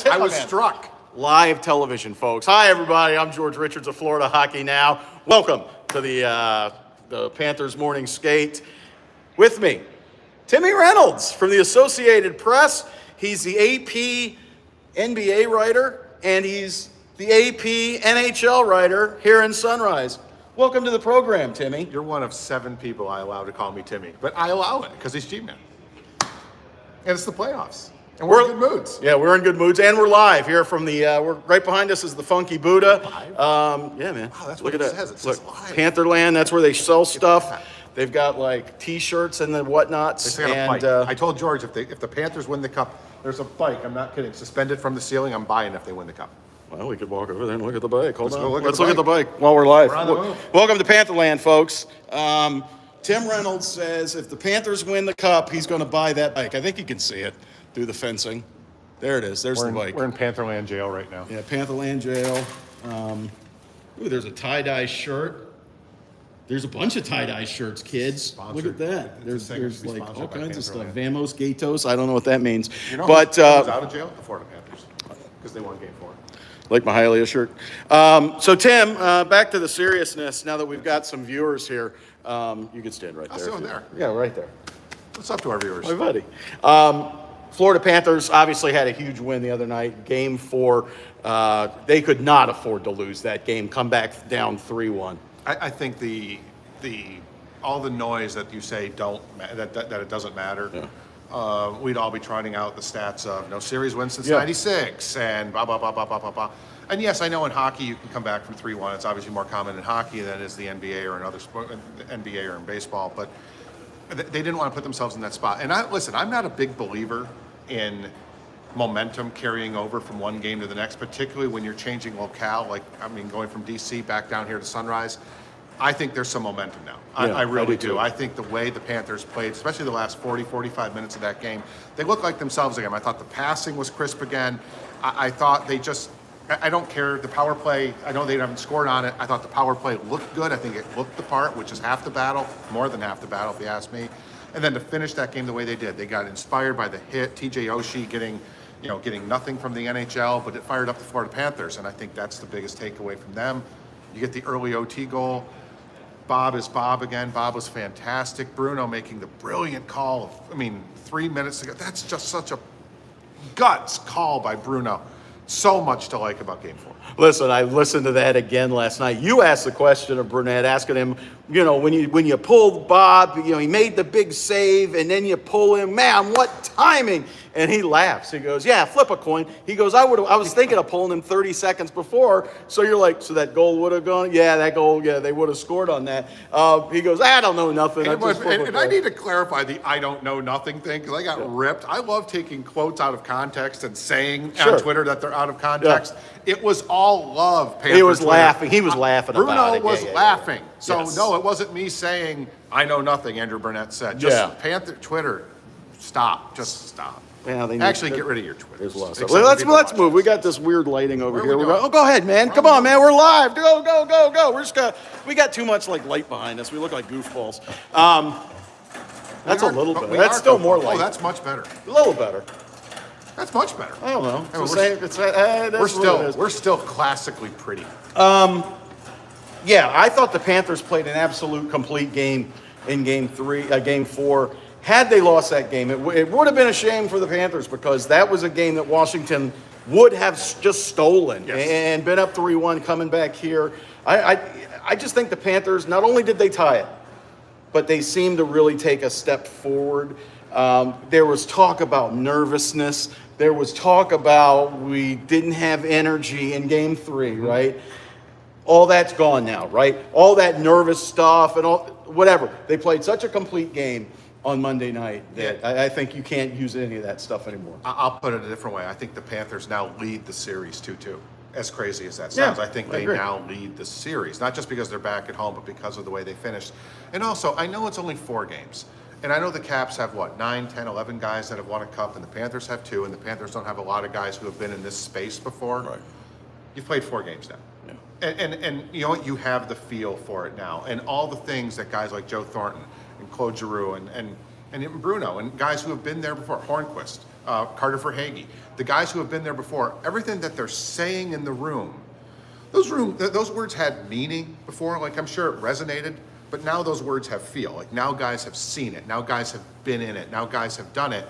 I was struck. Live television, folks. Hi, everybody. I'm George Richards of Florida Hockey Now. Welcome to the Panthers morning skate. With me, Tim Reynolds from the Associated Press. He's the AP NBA writer, and he's the AP NHL writer here in Sunrise. Welcome to the program, Timmy. You're one of 7 people I allow to call me Timmy, but I allow it because he's G-Man. And it's the playoffs. And we're in good moods. Yeah, we're in good moods, and we're live here from the. We're right behind us is the Funky Buddha. Live? Yeah, man. Wow, that's Look what at it that. says. It says Look, live. Pantherland. That's where they sell stuff. They've got like T-shirts and the whatnots. They got a bike. I told George if the Panthers win the cup, there's a bike. I'm not kidding. Suspended from the ceiling. I'm buying if they win the cup. Well, we could walk over there and look at the bike. Hold on. Let's look at the bike while we're live. We're on the move. Welcome to Pantherland, folks. Tim Reynolds says if the Panthers win the cup, he's going to buy that bike. I think you can see it through the fencing. There it is. There's the bike. We're in Pantherland jail right now. Yeah, Pantherland jail. Ooh, there's a tie-dye shirt. There's a bunch of tie-dye shirts, kids. Sponsored. Look at that. There's like sponsored all by kinds of stuff. Pantherland. Vamos, Gatos. I don't know what that means. You know but who's out of jail? The Florida Panthers, because they won Game 4. like my Hialeah shirt. So Tim, back to the seriousness. Now that we've got some viewers here, you can stand right there. I'll sit there. Yeah, right there. What's up to our viewers? My buddy. Florida Panthers obviously had a huge win the other night. Game 4, they could not afford to lose that game. Come back down 3-1. I think the all the noise that you say that it doesn't matter. Yeah. We'd all be trotting out the stats of no series wins since '96 and blah blah blah blah blah blah blah. And yes, I know in hockey you can come back from 3-1. It's obviously more common in hockey than it is the NBA or another sport, NBA or in baseball. But they didn't want to put themselves in that spot. And I'm not a big believer in momentum carrying over from one game to the next, particularly when you're changing locale, going from DC back down here to Sunrise. I think there's some momentum now. I really do. I think the way the Panthers played, especially the last 40, 45 minutes of that game, they looked like themselves again. I thought the passing was crisp again. I thought they just, I don't care, the power play, I know they haven't scored on it. I thought the power play looked good. I think it looked the part, which is half the battle, more than half the battle if you ask me. And then to finish that game the way they did, they got inspired by the hit, TJ Oshie getting nothing from the NHL, but it fired up the Florida Panthers, and I think that's the biggest takeaway from them. You get the early OT goal. Bob is Bob again. Bob was fantastic. Bruno making the brilliant call 3 minutes ago. That's just such a guts call by Bruno. So much to like about Game 4. Listen, I listened to that again last night. You asked the question of Burnett, asking him, when you pulled Bob, he made the big save, and then you pull him. Man, what timing! And he laughs. He goes, "Yeah, flip a coin." He goes, "I was thinking of pulling him 30 seconds before." So you're like, "So that goal would have gone?" Yeah, that goal. Yeah, they would have scored on that. He goes, "I don't know nothing." And I need to clarify the "I don't know nothing" thing because I got ripped. I love taking quotes out of context and saying on Twitter that they're out of context. Yeah. It was all love. He was laughing. He was laughing. Bruno about it. was laughing. So yes. No, it wasn't me saying "I know nothing." Andrew Burnett said, "Just Panther Twitter, stop. Just stop." Yeah, actually get rid of your Twitter. There's a lot of stuff. Let's move. We got this weird lighting over here. Go ahead, man. Come on, man. We're live. Go. We got too much light behind us. We look like goofballs. That's a little bit. That's still more light. Oh, that's much better. A little better. That's much better. I don't know. We're still classically pretty. Yeah, I thought the Panthers played an absolute complete game in Game 4. Had they lost that game, it would have been a shame for the Panthers because that was a game that Washington would have just stolen and been up 3-1 coming back here. I just think the Panthers, not only did they tie it, but they seemed to really take a step forward. There was talk about nervousness. There was talk about we didn't have energy in Game 3, right? All that's gone now, right? All that nervous stuff and whatever. They played such a complete game on Monday night that I think you can't use any of that stuff anymore. I'll put it a different way. I think the Panthers now lead the series 2-2. As crazy as that sounds, I think they now lead the series. Not just because they're back at home, but because of the way they finished. And also, I know it's only 4 games. And I know the Caps have, 9, 10, 11 guys that have won a cup, and the Panthers have 2, and the Panthers don't have a lot of guys who have been in this space before. Right. You've played 4 games now. Yeah. And you know what? You have the feel for it now. And all the things that guys like Joe Thornton and Claude Giroux and Bruno and guys who have been there before, Hornquist, Carter Verhaeghe, the guys who have been there before, everything that they're saying in the room, those words had meaning before. Like, I'm sure it resonated, but now those words have feel. Like, now guys have seen it. Now guys have been in it. Now guys have done it.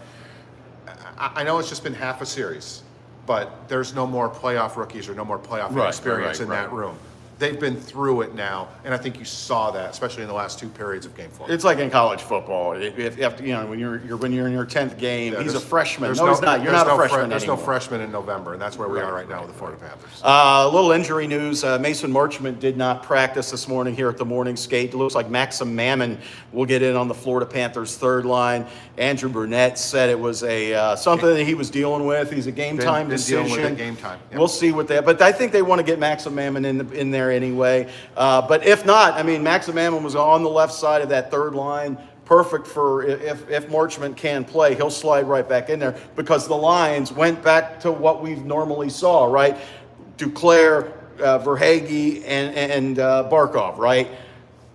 I know it's just been half a series, but there's no more playoff rookies or no more playoff experience in that room. They've been through it now, and I think you saw that, especially in the last 2 periods of Game 4. It's like in college football. If you know, when you're in your 10th game, he's a freshman. He's not. You're not a freshman There's anymore. no freshman in November, and that's where we are right now with the Florida Panthers. A little injury news. Mason Marchment did not practice this morning here at the morning skate. It looks like Maxim Mammon will get in on the Florida Panthers third line. Andrew Burnett said it was something that he was dealing with. He's a game time decision. Dealing with it game time. Yep. We'll see what that. But I think they want to get Maxim Mammon in there anyway. But if not, I mean, Maxim Mammon was on the left side of that third line. Perfect for if Marchment can play, he'll slide right back in there because the lines went back to what we've normally saw, right? Duclair, Verhaeghe, and Barkov, right?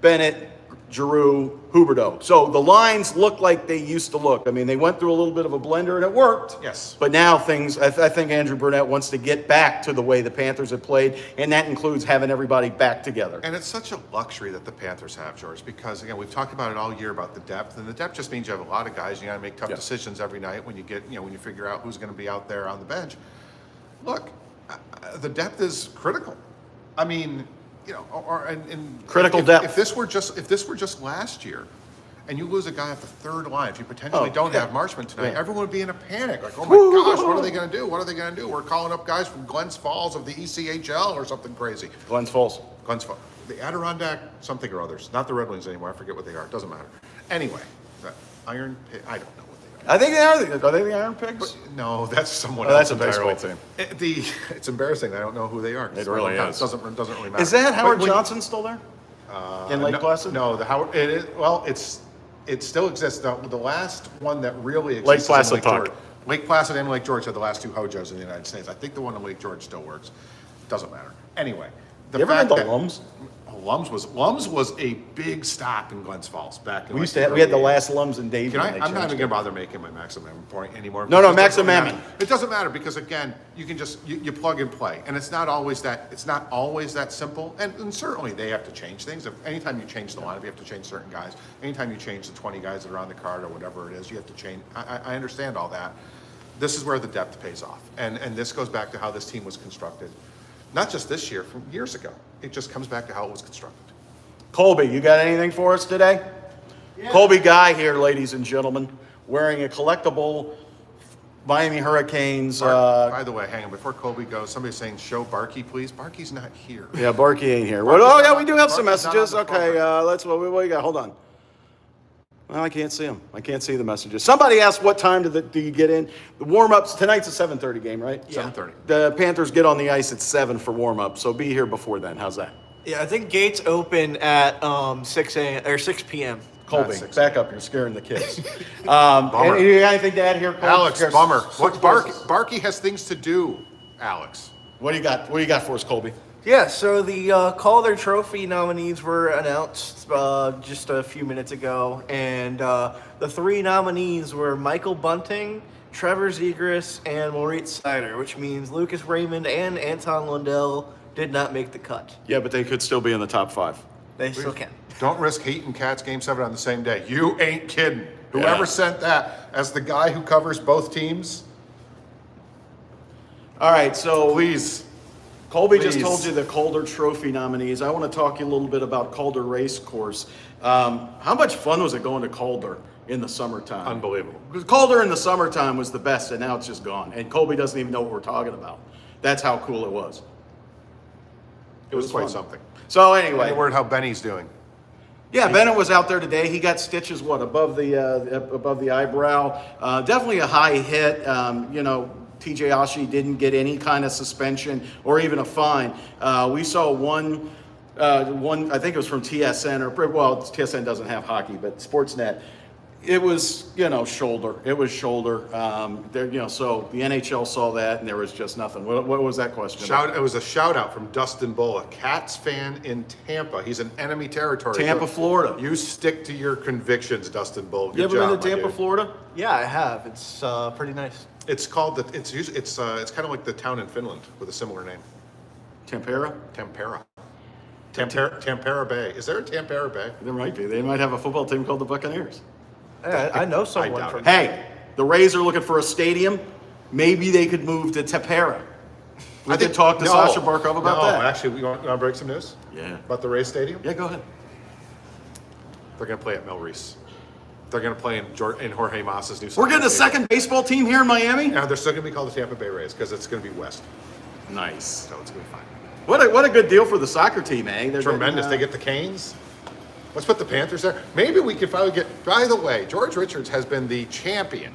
Bennett, Giroux, Huberdeau. So the lines look like they used to look. I mean, they went through a little bit of a blender and it worked. Yes. But now I think Andrew Burnett wants to get back to the way the Panthers have played, and that includes having everybody back together. And it's such a luxury that the Panthers have, George, because, again, we've talked about it all year about the depth, and the depth just means you have a lot of guys. You got to make tough decisions every night when you figure out who's going to be out there on the bench. Look, the depth is critical. I mean, critical depth. If this were just last year, and you lose a guy off the third line, if you potentially don't have Marchment tonight, everyone would be in a panic. Like, oh my gosh, what are they going to do? What are they going to do? We're calling up guys from Glens Falls of the ECHL or something crazy. Glens Falls. The Adirondack something or others. Not the Red Wings anymore. I forget what they are. It doesn't matter. Anyway, the Iron Pig. I don't know what they are. I think they are. Are they the Iron Pigs? But, no, that's someone else. else. That's a baseball team. It's embarrassing. I don't know who they are. It really is. Doesn't really matter. Is that Howard Johnson still there? In Lake Placid? No, the Howard. It is. Well, it still exists. The last one that really exists Lake Placid is in Lake Placid and Lake George are the last 2 hojos in the United States. I think the one in Lake George still works. Doesn't matter. Anyway, you ever been to Lums? Lums was a big stop in Glens Falls back in. We had the last Lums in Dayton. I'm not even going to bother making my Maxim Mammon point anymore. No, Maxim Mammon. It doesn't matter because, again, you can just you plug and play, and it's not always that simple. And certainly they have to change things. Anytime you change the lineup, you have to change certain guys. Anytime you change the 20 guys that are on the card or whatever it is, you have to change. I understand all that. This is where the depth pays off, and this goes back to how this team was constructed. Not just this year, from years ago. It just comes back to how it was constructed. Colby, you got anything for us today? Yeah. Colby Guy here, ladies and gentlemen, wearing a collectible Miami Hurricanes. By the way, hang on. Before Colby goes, somebody's saying, show Barkey, please. Barkey's not here. Yeah, Barkey ain't here. We do have some messages. Okay, what you got? Hold on. Well, I can't see them. I can't see the messages. Somebody asked what time do you get in? The warm-ups, tonight's a 7:30 game, right? Yeah. 7:30. The Panthers get on the ice at 7 for warm-up, so be here before then. How's that? Yeah, I think gates open at 6 p.m. Colby, back up. You're scaring the kids. You got anything to add here, Colby? Alex, bummer. Barkey has things to do, Alex. What do you got? What do you got for us, Colby? Yeah, so the Calder Trophy nominees were announced just a few minutes ago, and the 3 nominees were Michael Bunting, Trevor Zegras, and Moritz Seider, which means Lucas Raymond and Anton Lundell did not make the cut. Yeah, but they could still be in the top 5. They still can. Don't risk Heat and Cats Game 7 on the same day. You ain't kidding. Whoever sent that, as the guy who covers both teams. All right, so please. Colby just told you the Calder Trophy nominees. I want to talk to you a little bit about Calder Race Course. How much fun was it going to Calder in the summertime? Unbelievable. Calder in the summertime was the best, and now it's just gone. And Colby doesn't even know what we're talking about. That's how cool it was. It was quite something. So anyway. And word how Benny's doing. Yeah, Bennett was out there today. He got stitches, above the eyebrow. Definitely a high hit. TJ Oshie didn't get any kind of suspension or even a fine. We saw one, I think it was from TSN, TSN doesn't have hockey, but Sportsnet. It was, shoulder. It was shoulder. So the NHL saw that, and there was just nothing. What was that question? It was a shout out from Dustin Bull, a Cats fan in Tampa. He's in enemy territory. Tampa, Florida. You stick to your convictions, Dustin Bull. You ever been to Tampa, Florida? Yeah, I have. It's pretty nice. It's called it's kind of like the town in Finland with a similar name. Tampere? Tampere Bay. Is there a Tampere Bay? There might be. They might have a football team called the Buccaneers. I know someone doubt from it. Hey, the Rays are looking for a stadium. Maybe they could move to Tampere. We could talk to Sasha Barkov about that. Actually, you want to break some news? Yeah. About the Rays Stadium? Yeah, go ahead. They're going to play at Mel Reese. They're going to play in Jorge Massa's new. We're getting a second baseball team here in Miami? Now they're still going to be called the Tampa Bay Rays because it's going to be west, Nice. so it's going to be fine. What a good deal for the soccer team, eh? They're Tremendous. They get the Canes. Let's put the Panthers there. Maybe we could finally get. By the way, George Richards has been the champion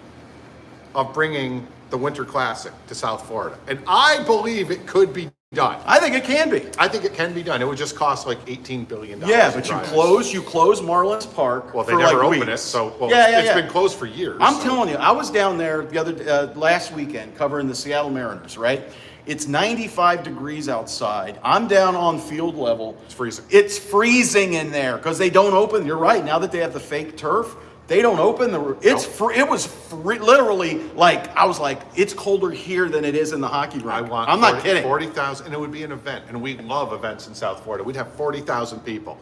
of bringing the Winter Classic to South Florida, and I believe it could be done. I think it can be. I think it can be done. It would just cost like $18 billion. Yeah, but you close Marlins Park. Well, they for never like open weeks. it, so it's been closed for years. I'm telling you, I was down there the other last weekend covering the Seattle Mariners. Right, it's 95 degrees outside. I'm down on field level. It's freezing. It's freezing in there because they don't open. You're right. Now that they have the fake turf, they don't open the. It was literally like I was like, it's colder here than it is in the hockey rink. I'm not kidding. 40,000, and it would be an event, and we love events in South Florida. We'd have 40,000 people.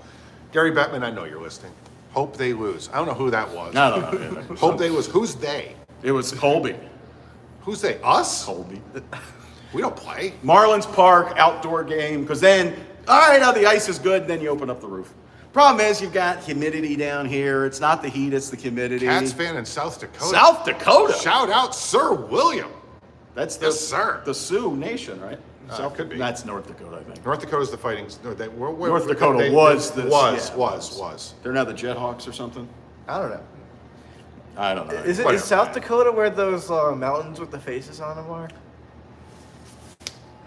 Gary Bettman, I know you're listening. Hope they lose. I don't know who that was. No. Hope they lose. Who's they? It was Colby. Who's they? Us? Colby. We don't play. Marlins Park outdoor game because then, all right, now the ice is good. Then you open up the roof. Problem is, you've got humidity down here. It's not the heat; it's the humidity. Cats fan in South Dakota. South Dakota. Shout out, Sir William. That's the Yes, sir. the Sioux Nation, right? Could be. That's North Dakota, I think. North Dakota's the fighting. North Dakota was. They're now the Jethawks or something. I don't know. I don't know. Is Whatever. South Dakota where those mountains with the faces on them are?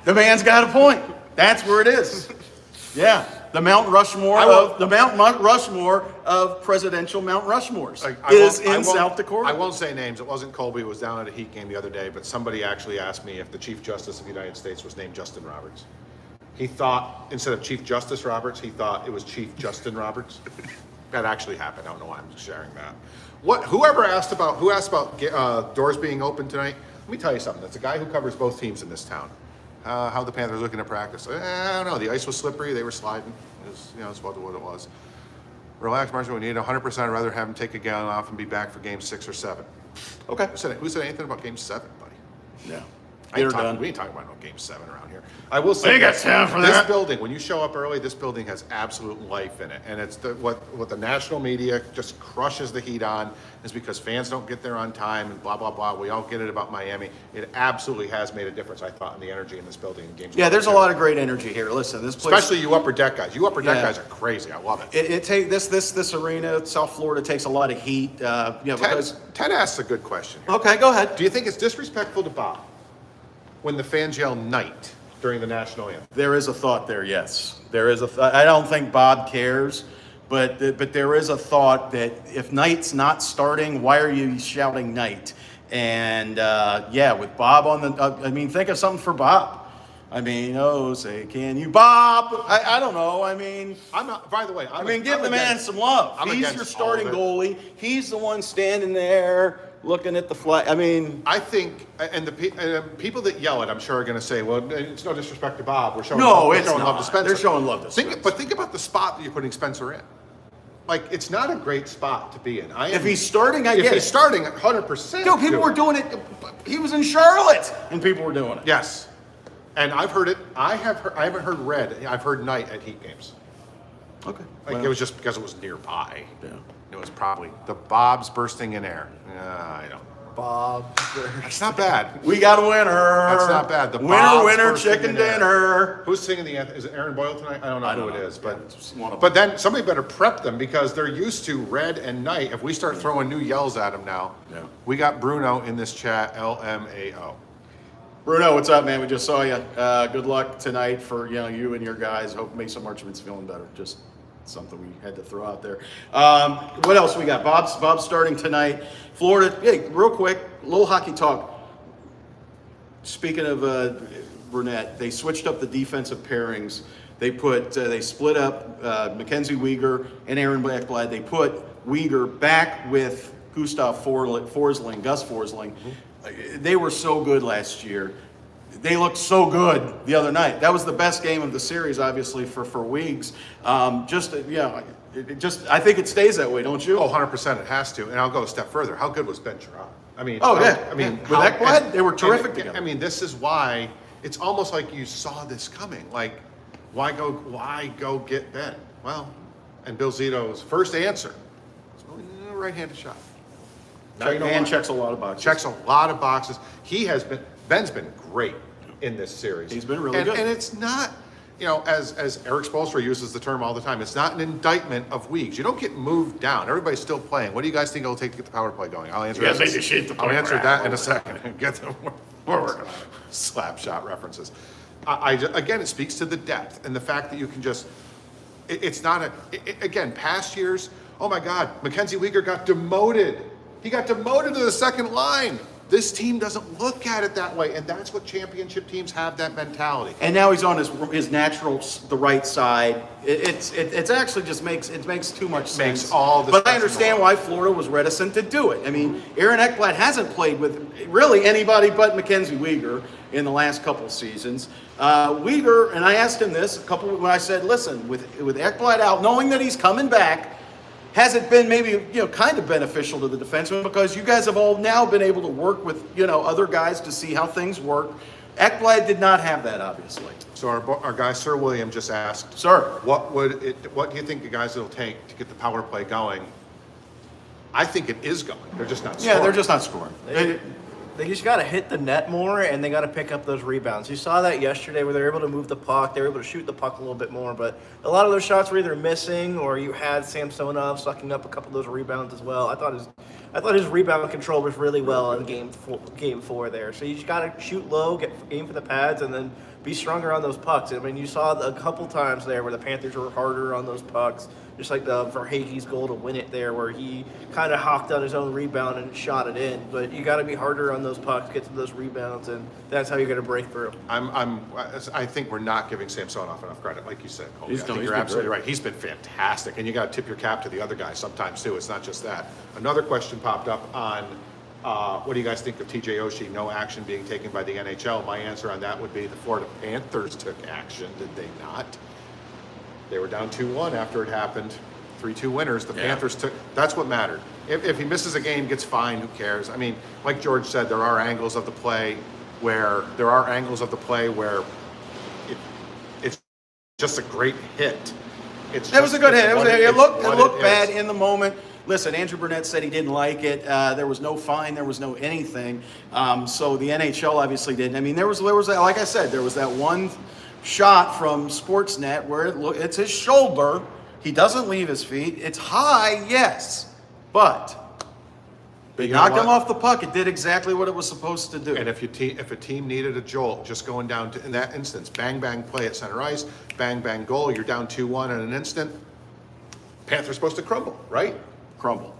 The man's got a point. That's where it is. Yeah, the Mount Rushmore of presidential Mount Rushmores is in South Dakota. I won't say names. It wasn't Colby. It was down at a Heat game the other day. But somebody actually asked me if the Chief Justice of the United States was named Justin Roberts. He thought instead of Chief Justice Roberts, he thought it was Chief Justin Roberts. That actually happened. I don't know why I'm sharing that. Who asked about doors being open tonight? Let me tell you something. That's a guy who covers both teams in this town. How the Panthers looking at practice? I don't know. The ice was slippery. They were sliding. It's what it was. Relax, Marshall. We need 100%. I'd rather have him take a gallon off and be back for game 6 or 7. Okay. Who said anything about game 7, buddy? Yeah. We ain't talking about no game 7 around here. I will say ain't got time for this that. building, when you show up early, this building has absolute life in it. And it's what the national media just crushes the heat on is because fans don't get there on time and blah, blah, blah. We all get it about Miami. It absolutely has made a difference, I thought, in the energy in this building in games. Yeah, there's a lot of great energy here. Listen, this place, especially you upper deck guys. You upper deck Yeah. guys are crazy. I love it. This arena, South Florida, takes a lot of heat. Because Ted asks a good question here. okay, go ahead. Do you think it's disrespectful to Bob when the fans yell night during the national anthem? There is a thought there, yes. There is I don't think Bob cares, but there is a thought that if night's not starting, why are you shouting night? And with Bob on the, think of something for Bob. Say, can you, Bob? I don't know. I'm not. By the way, Give the man some love. I'm He's against your starting all of it. goalie. He's the one standing there looking at the flag. I think, and the people that yell it, I'm sure are going to say, "Well, it's no disrespect to Bob. We're showing No, we're it's showing not. love to Spencer." They're showing love to Spencer. But think about the spot that you're putting Spencer in. It's not a great spot to be in. If he's starting, if he's starting, 100%. Dude, people were doing it. He was in Charlotte, and people were doing it. Yes, and I've heard it. I haven't heard red. I've heard night at Heat games. Okay. It was just because it was nearby. Yeah. It was probably the Bob's bursting in air. I don't. Bob. It's not bad. We got a winner. That's not bad. The winner, Bob's winner, bursting chicken in air. dinner. Who's singing the anthem? Is it Aaron Boyle tonight? I don't know who it is, Yeah, it's one of but then somebody better prep them because they're used to red and night. If we start throwing new yells at them now, Yeah. we got Bruno in this chat. LMAO. Bruno, what's up, man? We just saw you. Good luck tonight for you and your guys. Hope Mason Marchman's feeling better. Just something we had to throw out there. What else we got? Bob's starting tonight. Florida. Hey, real quick, little hockey talk. Speaking of Brunette, they switched up the defensive pairings. They split up Mackenzie Weegar and Aaron Blackblad. They put Weegar back with Gus Forsling. They were so good last year. They looked so good the other night. That was the best game of the series, obviously, for Weeks. I think it stays that way, don't you? Oh, 100% it has to. And I'll go a step further. How good was Ben Chirot? I mean, with Ekblad, they were terrific together. I mean, this is why it's almost like you saw this coming. Like, why go get Ben? Well, and Bill Zito's first answer was right-handed shot. Checks a lot of boxes. Checks a lot of boxes. Ben's been great in this series. He's been really good. And it's not, as Eric Spoelstra uses the term all the time, it's not an indictment of Weeks. You don't get moved down. Everybody's still playing. What do you guys think it'll take to get the power play going? I'll answer that in a second. Get them. We're working on it. Slap shot references. Again, it speaks to the depth and the fact that you can just. It's not again, past years. Oh my God, Mackenzie Weegar got demoted. He got demoted to the second line. This team doesn't look at it that way, and that's what championship teams have, that mentality. And now he's on his natural, the right side. It actually just makes too much sense. Makes all the But sense I understand why Florida was reticent to do it. I mean, Aaron Ekblad hasn't played with really anybody but Mackenzie Weegar in the last couple of seasons. Weegar, and I asked him this when I said, listen, with Ekblad out, knowing that he's coming back, has it been maybe, kind of beneficial to the defenseman because you guys have all now been able to work with, other guys to see how things work. Ekblad did not have that, obviously. So our guy, Sir William, just asked, Sir, what do you think the guys it'll take to get the power play going? I think it is going. They're just not scoring. Yeah, they're just not scoring. They just got to hit the net more, and they got to pick up those rebounds. You saw that yesterday where they were able to move the puck. They were able to shoot the puck a little bit more, but a lot of those shots were either missing or you had Samsonov sucking up a couple of those rebounds as well. I thought his rebound control was really well in game four there. So you just got to shoot low, aim for the pads, and then be stronger on those pucks. I mean, you saw a couple times there where the Panthers were harder on those pucks, just like the Verhaeghe's goal to win it there, where he kind of hawked on his own rebound and shot it in. But you got to be harder on those pucks, get to those rebounds, and that's how you're going to break through. I think we're not giving Samsonov enough credit, like you said, Colby. I think you're been absolutely great. right. He's been fantastic, and you got to tip your cap to the other guys sometimes too. It's not just that. Another question popped up on what do you guys think of TJ Oshie? No action being taken by the NHL. My answer on that would be the Florida Panthers took action. Did they not? They were down 2-1 after it happened. 3-2 winners. The Panthers took. That's what mattered. If he misses a game, gets fined. Who cares? I mean, like George said, there are angles of the play where it's just a great hit. It was a good hit. It looked bad in the moment. Listen, Andrew Burnett said he didn't like it. There was no fine. There was no anything. So the NHL obviously didn't. I mean, there was like I said, there was that one shot from Sportsnet where it's his shoulder. He doesn't leave his feet. It's high, yes, but they knocked him off the puck. It did exactly what it was supposed to do. And if a team needed a jolt, just going down to, in that instance, bang, bang, play at center ice, bang, bang, goal, you're down 2-1 in an instant. Panthers supposed to crumble, right? Crumble.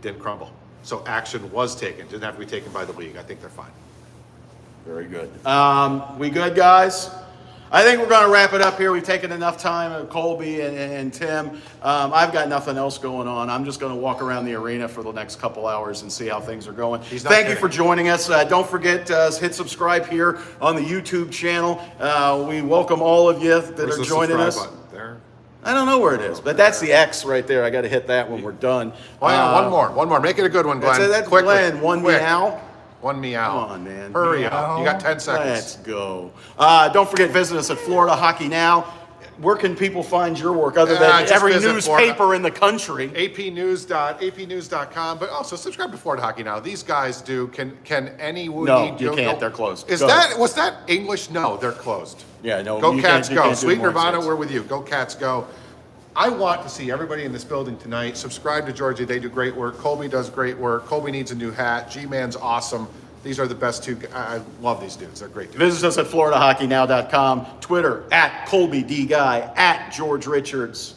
Didn't crumble. So action was taken. Didn't have to be taken by the league. I think they're fine. Very good. We good, guys? I think we're going to wrap it up here. We've taken enough time, Colby and Tim. I've got nothing else going on. I'm just going to walk around the arena for the next couple hours and see how things are going. Thank you for joining us. Don't forget to hit subscribe here on the YouTube channel. We welcome all of you that are joining us. Button? There. I don't know where it is, but that's the X right there. I got to hit that when we're done. Oh, yeah, one more. Make it a good one, Glenn. That's Quickly. Glenn. One meow. One meow. Come on, man. Hurry meow. up. You got 10 seconds. Let's go. Don't forget, visit us at Florida Hockey Now. Where can people find your work other than every newspaper in the country? apnews.com, but also subscribe to Florida Hockey Now. These guys do. Can any No, you can't. They're closed. Was that English? No, they're closed. Yeah, no. Go Cats, go. Sweet Nirvana, sense. we're with you. Go Cats, go. I want to see everybody in this building tonight. Subscribe to Georgie. They do great work. Colby does great work. Colby needs a new hat. G-Man's awesome. These are the best two. I love these dudes. They're great dudes. Visit us at FloridaHockeyNow.com. Twitter, at ColbyDGuy, at George Richards.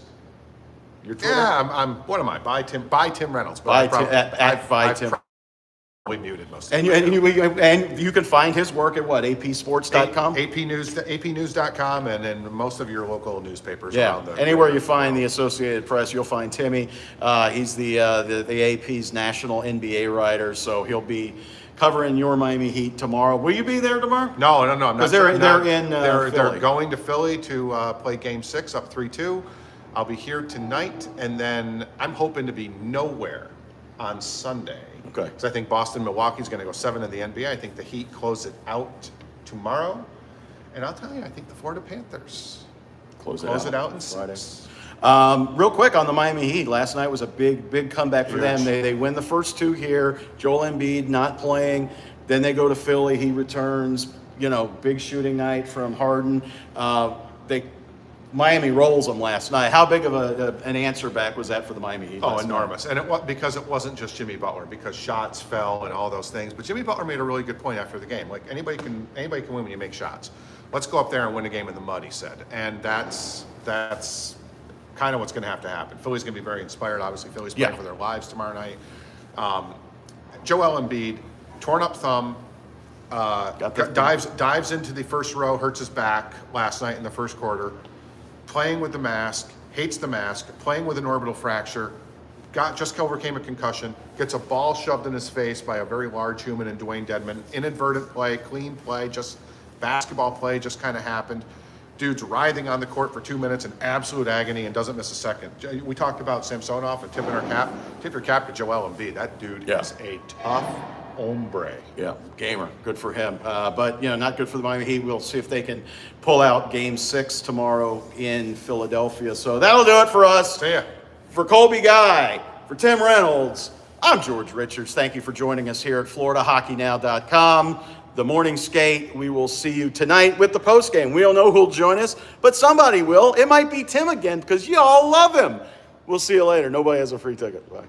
Your Twitter? Yeah, what am I? By Tim Reynolds. By Tim. Probably muted most of And you can find his work at what? APSports.com? APnews.com and in most of your local newspapers. Yeah, around anywhere you find the Associated Press, you'll find Timmy. He's the AP's national NBA writer, so he'll be covering your Miami Heat tomorrow. Will you be there tomorrow? No, I'm not. Because they're in they're Philly. going to Philly to play Game 6 up 3-2. I'll be here tonight, and then I'm hoping to be nowhere on Sunday. Okay. Because I think Boston-Milwaukee's going to go 7 in the NBA. I think the Heat close it out tomorrow. And I'll tell you, I think the Florida Panthers Close it out in Friday. 6. Real quick on the Miami Heat, last night was a big comeback for them. Huge. They win the first 2 here. Joel Embiid not playing. Then they go to Philly. He returns. Big shooting night from Harden. Miami rolls them last night. How big of an answer back was that for the Miami Heat? Oh, last enormous. And because it wasn't just Jimmy Butler, because shots fell and all those things. But Jimmy Butler made a really good point after the game. Like, anybody can win when you make shots. Let's go up there and win a game in the mud, he said. And that's kind of what's going to have to happen. Philly's going to be very inspired. Obviously, Philly's playing for their lives tomorrow night. Joel Embiid, torn up thumb, dives into the first row, hurts his back last night in the first quarter. Playing with the mask, hates the mask, playing with an orbital fracture, just overcame a concussion, gets a ball shoved in his face by a very large human in Dwayne Dedman. Inadvertent play, clean play, just basketball play just kind of happened. Dude's writhing on the court for 2 minutes in absolute agony and doesn't miss a second. We talked about Samsonov and tipping our cap. Tip your cap to Joel Embiid. That dude is a tough hombre. Yeah, gamer. Good for him. But, not good for the Miami Heat. We'll see if they can pull out Game 6 tomorrow in Philadelphia. So that'll do it for us. See ya. For Colby Guy, for Tim Reynolds, I'm George Richards. Thank you for joining us here at FloridaHockeynow.com. The morning skate. We will see you tonight with the post game. We don't know who'll join us, but somebody will. It might be Tim again because you all love him. We'll see you later. Nobody has a free ticket. Bye.